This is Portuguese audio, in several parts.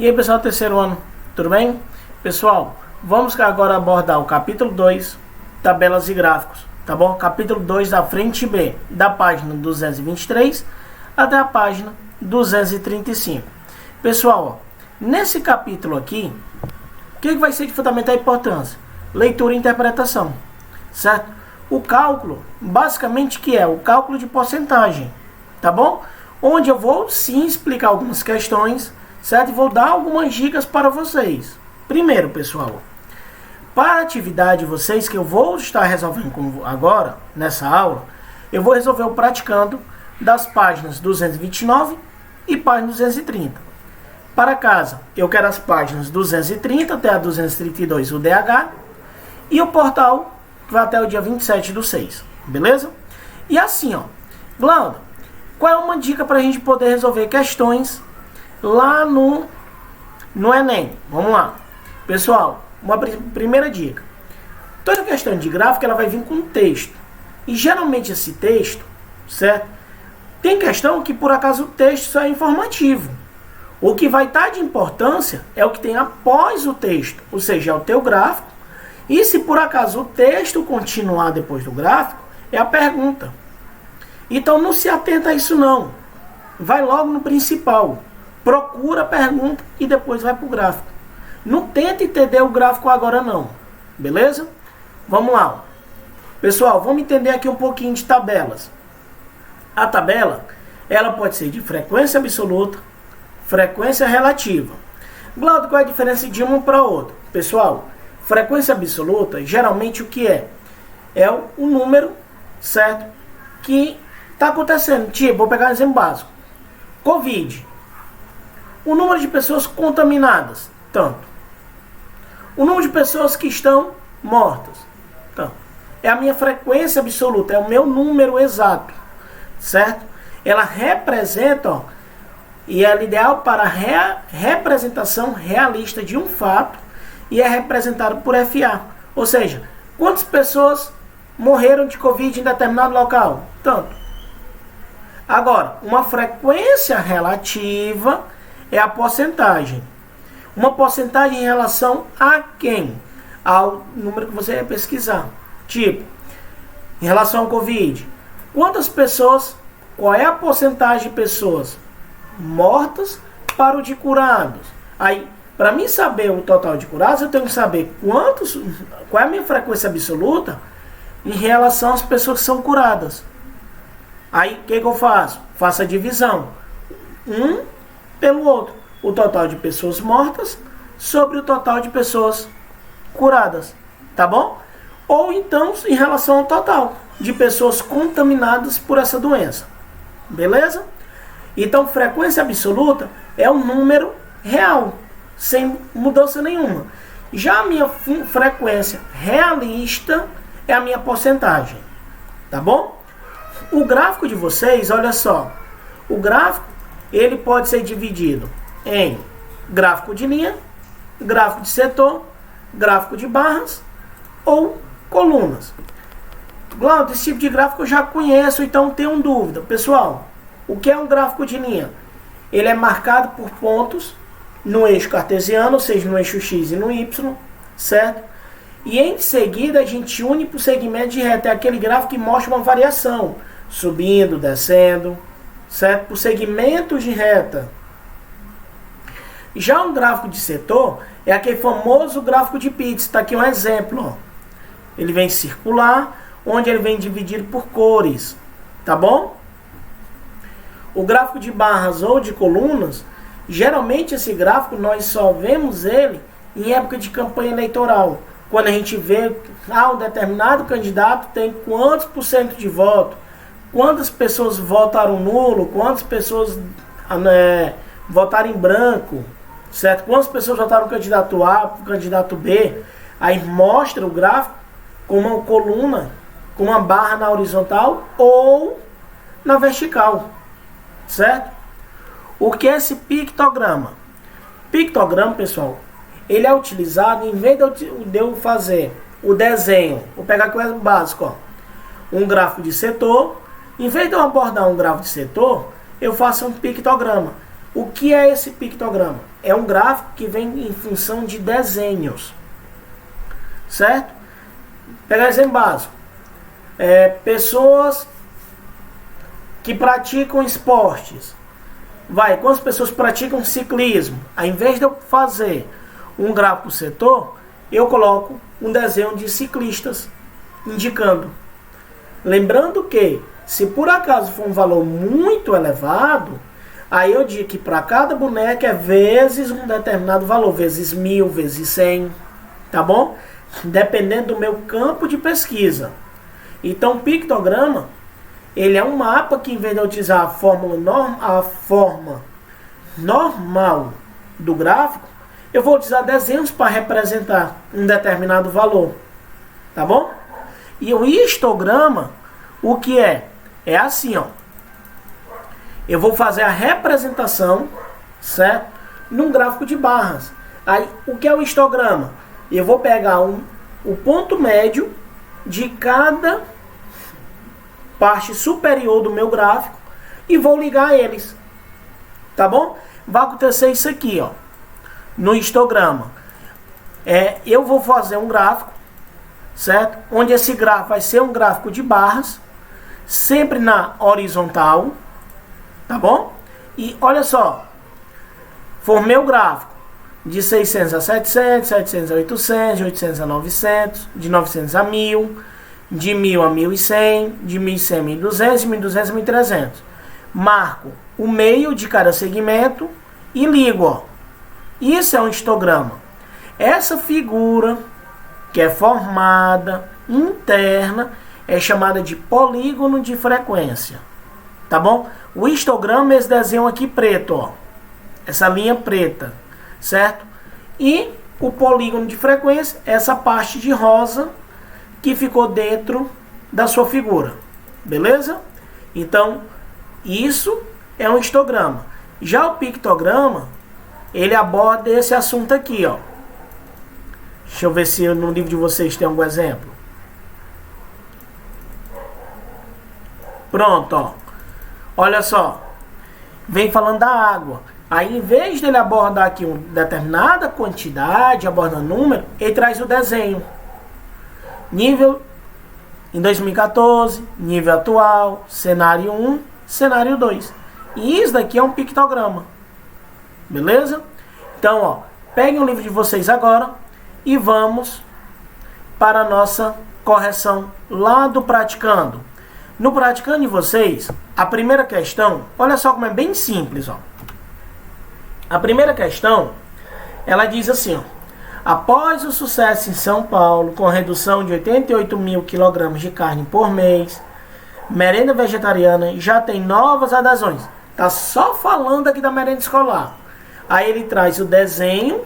E aí pessoal, terceiro ano, tudo bem? Pessoal, vamos agora abordar o capítulo 2, tabelas e gráficos, tá bom? Capítulo 2 da frente B, da página 223 até a página 235. Pessoal, ó, nesse capítulo aqui, o que vai ser de fundamental importância? Leitura e interpretação, certo? O cálculo, basicamente, que é o cálculo de porcentagem, tá bom? Onde eu vou sim explicar algumas questões, certo? E vou dar algumas dicas para vocês. Primeiro, pessoal, para a atividade de vocês que eu vou estar resolvendo agora, nessa aula, eu vou resolver o praticando das páginas 229 e página 230. Para casa, eu quero as páginas 230 até a 232, o DH, e o portal vai até o dia 27/6, beleza? E assim, ó, Glauda, qual é uma dica para a gente poder resolver questões lá no Enem? Vamos lá. Pessoal, uma primeira dica. Toda questão de gráfico, ela vai vir com texto. E geralmente esse texto, certo? Tem questão que por acaso o texto só é informativo. O que vai estar de importância é o que tem após o texto, ou seja, é o teu gráfico. E se por acaso o texto continuar depois do gráfico, é a pergunta. Então não se atenta a isso não. Vai logo no principal. Procura a pergunta e depois vai para o gráfico. Não tenta entender o gráfico agora não. Beleza? Vamos lá. Pessoal, vamos entender aqui um pouquinho de tabelas. A tabela, ela pode ser de frequência absoluta, frequência relativa. Glauco, qual é a diferença de uma para outra? Pessoal, frequência absoluta, geralmente o que é? É o número, certo? Que está acontecendo. Tipo, vou pegar um exemplo básico. Covid. O número de pessoas contaminadas, tanto. O número de pessoas que estão mortas, tanto. É a minha frequência absoluta, é o meu número exato, certo? Ela representa, ó, e ela é ideal para a representação realista de um fato e é representado por FA. Ou seja, quantas pessoas morreram de Covid em determinado local? Tanto. Agora, uma frequência relativa é a porcentagem. Uma porcentagem em relação a quem? Ao número que você vai pesquisar. Tipo, em relação ao Covid, quantas pessoas, qual é a porcentagem de pessoas mortas para o de curados? Aí, para mim saber o total de curados, eu tenho que saber qual é a minha frequência absoluta em relação às pessoas que são curadas. Aí, o que eu faço? Faço a divisão. Um pelo outro. O total de pessoas mortas sobre o total de pessoas curadas. Tá bom? Ou então, em relação ao total de pessoas contaminadas por essa doença. Beleza? Então, frequência absoluta é um número real, sem mudança nenhuma. Já a minha frequência realista é a minha porcentagem. Tá bom? O gráfico de vocês, olha só. O gráfico, ele pode ser dividido em gráfico de linha, gráfico de setor, gráfico de barras ou colunas. Glauco, esse tipo de gráfico eu já conheço, então tenho dúvida. Pessoal, o que é um gráfico de linha? Ele é marcado por pontos no eixo cartesiano, ou seja, no eixo X e no Y, certo? E em seguida a gente une para o segmento de reta, é aquele gráfico que mostra uma variação, subindo, descendo, certo? Por segmentos de reta. Já um gráfico de setor é aquele famoso gráfico de Pitts. Está aqui um exemplo, ó. Ele vem circular, onde ele vem dividido por cores, tá bom? O gráfico de barras ou de colunas, geralmente esse gráfico nós só vemos ele em época de campanha eleitoral. Quando a gente vê, um determinado candidato tem quantos por cento de voto, quantas pessoas votaram nulo, quantas pessoas votaram em branco, certo? Quantas pessoas votaram no candidato A, no candidato B. Aí mostra o gráfico com uma coluna, com uma barra na horizontal ou na vertical, certo? O que é esse pictograma? Pictograma, pessoal, ele é utilizado, em vez de eu fazer o desenho, vou pegar aqui o básico, ó, um gráfico de setor, em vez de eu abordar um gráfico de setor, eu faço um pictograma. O que é esse pictograma? É um gráfico que vem em função de desenhos, certo? Pegar exemplo básico. Pessoas que praticam esportes. Quantas pessoas praticam ciclismo? Ao invés de eu fazer um gráfico por setor, eu coloco um desenho de ciclistas indicando. Lembrando que, se por acaso for um valor muito elevado, aí eu digo que para cada boneca é vezes um determinado valor, vezes 1000, vezes 100, tá bom? Dependendo do meu campo de pesquisa. Então, o pictograma, ele é um mapa que, em vez de eu utilizar a forma normal do gráfico, eu vou utilizar desenhos para representar um determinado valor, tá bom? E o histograma, o que é? É assim, ó. Eu vou fazer a representação, certo? Num gráfico de barras. Aí, o que é o histograma? Eu vou pegar o ponto médio de cada parte superior do meu gráfico e vou ligar eles, tá bom? Vai acontecer isso aqui, ó. No histograma, eu vou fazer um gráfico, certo? Onde esse gráfico vai ser um gráfico de barras, sempre na horizontal, tá bom? E olha só, formei o gráfico de 600 a 700, 700 a 800, de 800 a 900, de 900 a 1000, de 1000 a 1100, de 1100 a 1200, de 1200 a 1300. Marco o meio de cada segmento e ligo, ó. Isso é um histograma. Essa figura que é formada interna é chamada de polígono de frequência, tá bom? O histograma é esse desenho aqui preto, ó. Essa linha preta, certo? E o polígono de frequência é essa parte de rosa que ficou dentro da sua figura, beleza? Então, isso é um histograma. Já o pictograma, ele aborda esse assunto aqui, ó. Deixa eu ver se no livro de vocês tem algum exemplo. Pronto, ó. Olha só. Vem falando da água. Aí, em vez dele abordar aqui uma determinada quantidade, abordando número, ele traz o desenho. Nível em 2014, nível atual, cenário 1, cenário 2. E isso daqui é um pictograma. Beleza? Então, ó, peguem o livro de vocês agora e vamos para a nossa correção lá do praticando. No praticando de vocês, a primeira questão, olha só como é bem simples, ó. A primeira questão, ela diz assim, ó. Após o sucesso em São Paulo, com redução de 88 mil quilogramas de carne por mês, merenda vegetariana já tem novas adesões. Tá só falando aqui da merenda escolar. Aí ele traz o desenho,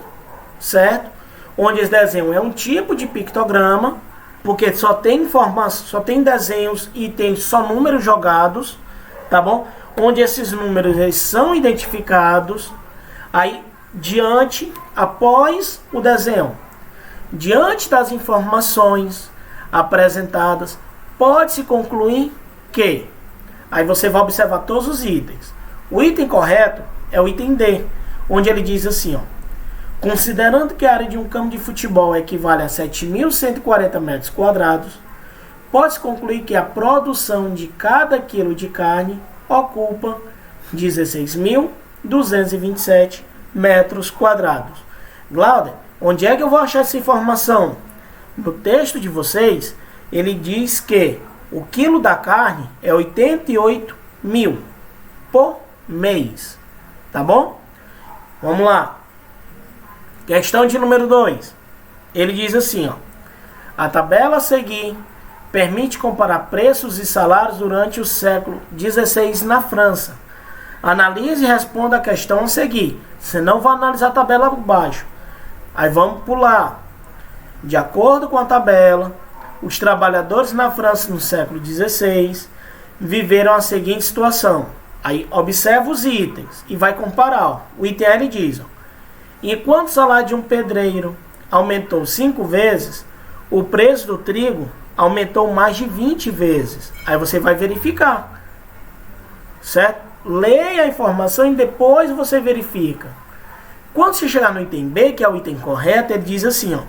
certo? Onde esse desenho é um tipo de pictograma, porque só tem informação, só tem desenhos e tem só números jogados, tá bom? Onde esses números eles são identificados. Aí, após o desenho, diante das informações apresentadas, pode-se concluir que, aí você vai observar todos os itens. O item correto é o item D, onde ele diz assim, ó, considerando que a área de um campo de futebol equivale a 7.140 metros quadrados, pode-se concluir que a produção de cada quilo de carne ocupa 16.227 metros quadrados. Glauder, onde é que eu vou achar essa informação? No texto de vocês, ele diz que o quilo da carne é 88 mil por mês. Tá bom? Vamos lá. Questão de número 2. Ele diz assim, ó. A tabela a seguir permite comparar preços e salários durante o século XVI na França. Analise e responda a questão a seguir. Senão vou analisar a tabela abaixo. Aí vamos pular. De acordo com a tabela, os trabalhadores na França no século XVI viveram a seguinte situação. Aí observa os itens e vai comparar. Ó. O item L diz, ó, enquanto o salário de um pedreiro aumentou 5 vezes, o preço do trigo aumentou mais de 20 vezes. Aí você vai verificar, certo? leia a informação e depois você verifica. Quando você chegar no item B, que é o item correto, ele diz assim, ó: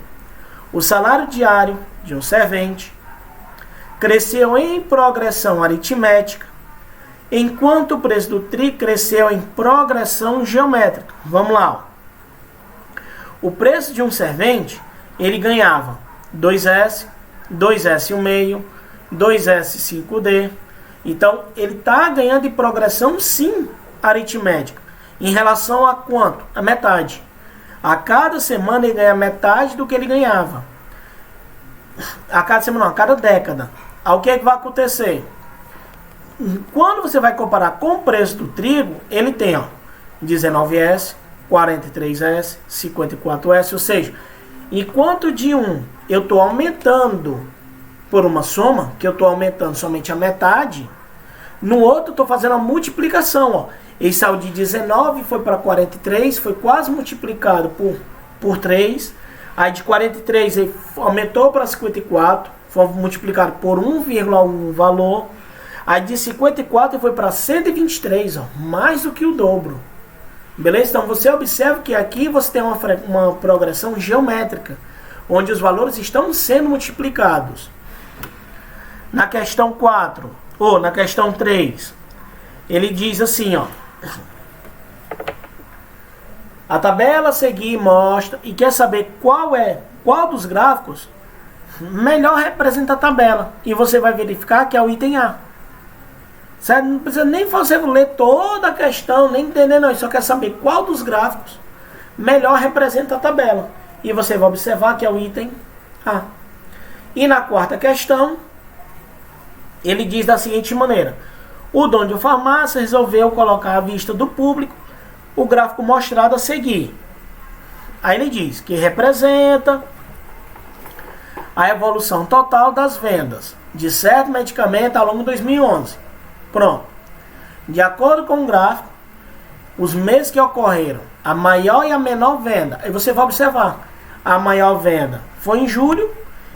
o salário diário de um servente cresceu em progressão aritmética, enquanto o preço do trigo cresceu em progressão geométrica. Vamos lá, ó. O preço de um servente, ele ganhava 2S, 2S1/2, 2S5D. Então, ele está ganhando em progressão, sim, aritmética. Em relação a quanto? A metade. A cada semana ele ganha metade do que ele ganhava. A cada semana não, a cada década. Aí o que é que vai acontecer? Quando você vai comparar com o preço do trigo, ele tem, ó, 19S, 43S, 54S, ou seja, enquanto de um eu estou aumentando por uma soma, que eu estou aumentando somente a metade, no outro eu estou fazendo a multiplicação, ó. Esse saiu de 19, foi para 43, foi quase multiplicado por 3, aí de 43 ele aumentou para 54, foi multiplicado por 1,1 valor, aí de 54 foi para 123, ó, mais do que o dobro. Beleza? Então você observa que aqui você tem uma progressão geométrica, onde os valores estão sendo multiplicados. Na questão 4, ou na questão 3, ele diz assim, ó: a tabela a seguir mostra e quer saber qual dos gráficos melhor representa a tabela. E você vai verificar que é o item A. Certo? Não precisa nem você ler toda a questão, nem entender não. Só quer saber qual dos gráficos melhor representa a tabela. E você vai observar que é o item A. E na quarta questão, ele diz da seguinte maneira: o dono de farmácia resolveu colocar à vista do público o gráfico mostrado a seguir. Aí ele diz que representa a evolução total das vendas de certo medicamento ao longo de 2011. Pronto. De acordo com o gráfico, os meses que ocorreram a maior e a menor venda. Aí você vai observar, a maior venda foi em julho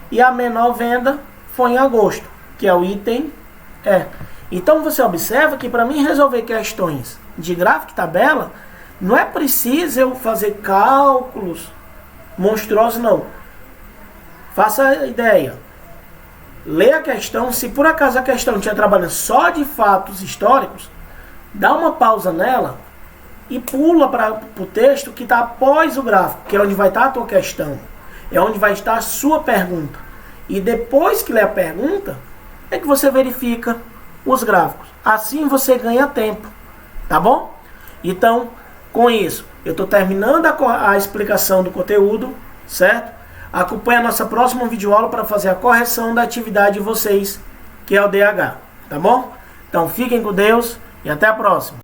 e a menor venda foi em agosto, que é o item E. Então você observa que para mim resolver questões de gráfico e tabela, não é preciso eu fazer cálculos monstruosos, não. Faça a ideia. Lê a questão, se por acaso a questão estiver trabalhando só de fatos históricos, dá uma pausa nela e pula para o texto que está após o gráfico, que é onde vai estar a tua questão, é onde vai estar a sua pergunta. E depois que lê a pergunta, é que você verifica os gráficos. Assim você ganha tempo, tá bom? Então, com isso, eu estou terminando a explicação do conteúdo, certo? Acompanhe a nossa próxima videoaula para fazer a correção da atividade de vocês, que é o DH, tá bom? Então fiquem com Deus e até a próxima.